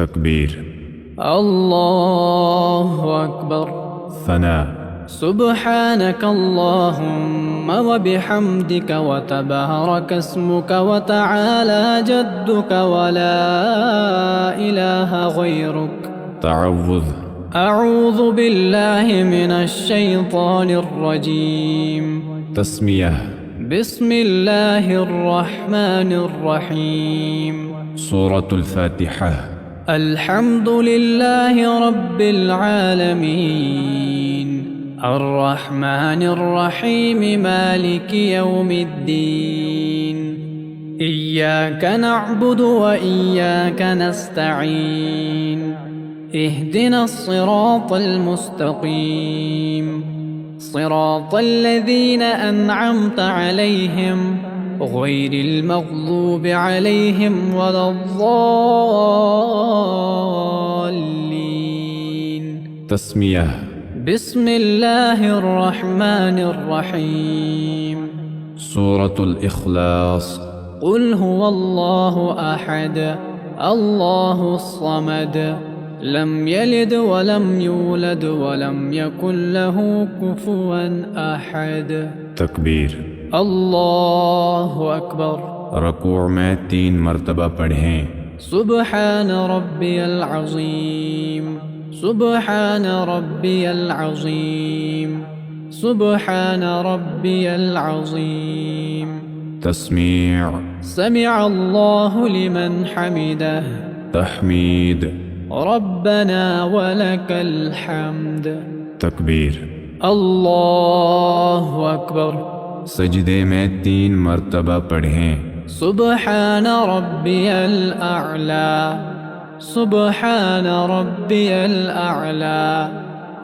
تكبير. الله أكبر. ثناء. سبحانك اللهم وبحمدك وتبارك اسمك وتعالى جدك ولا إله غيرك. تعوذ. أعوذ بالله من الشيطان الرجيم. تسمية. بسم الله الرحمن الرحيم. سورة الفاتحة. الحمد لله رب العالمين الرحمن الرحيم مالك يوم الدين. إياك نعبد وإياك نستعين. اهدنا الصراط المستقيم صراط الذين أنعمت عليهم غير المغضوب عليهم ولا الضالين. تسمية. بسم الله الرحمن الرحيم. سورة الإخلاص. قل هو الله أحد الله الصمد لم يلد ولم يولد ولم يكن له كفوا أحد. تكبير. الله أكبر. रकूअ में 3 मरतबा पढ़ें। سبحان ربي العظيم سبحان ربي العظيم سبحان ربي العظيم. تسميع. سمع الله لمن حمده. تحميد. ربنا ولك الحمد. تكبير. الله أكبر. सजदे में 3 मरतबा पढ़ें। سبحان ربي الأعلى سبحان ربي الأعلى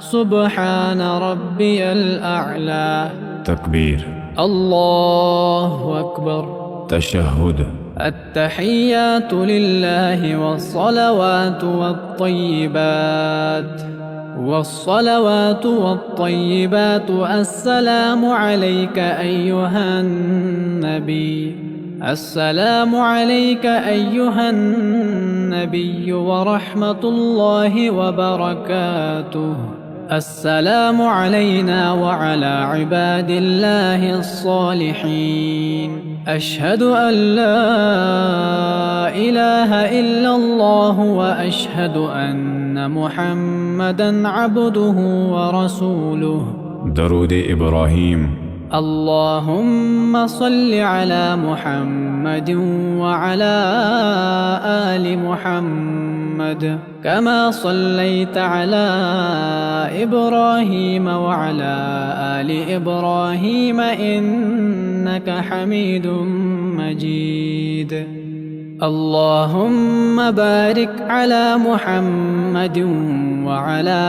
سبحان ربي الأعلى. تكبير. الله أكبر. تشهد. التحيات لله والصلوات والطيبات والصلوات والطيبات. السلام عليك أيها النبي السلام عليك أيها النبي ورحمة الله وبركاته. السلام علينا وعلى عباد الله الصالحين. أشهد أن لا إله إلا الله وأشهد أن محمدًا عبده ورسوله. درود إبراهيم. اللهم صل على محمد وعلى آل محمد كما صليت على إبراهيم وعلى آل إبراهيم إنك حميد مجيد. اللهم بارك على محمد وعلى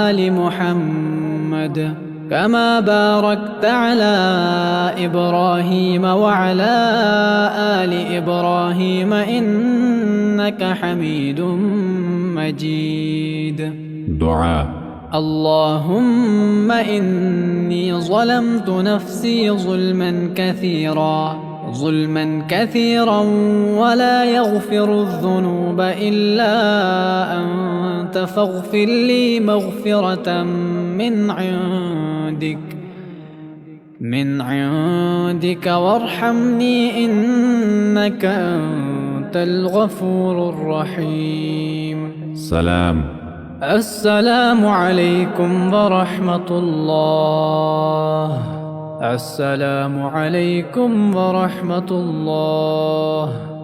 آل محمد كما باركت على إبراهيم وعلى آل إبراهيم إنك حميد مجيد. دعاء. اللهم إني ظلمت نفسي ظلما كثيرا ولا يغفر الذنوب إلا أنت فاغفر لي مغفرة من عندك وارحمني إنك أنت الغفور الرحيم. سلام. السلام عليكم ورحمة الله. السلام عليكم ورحمة الله.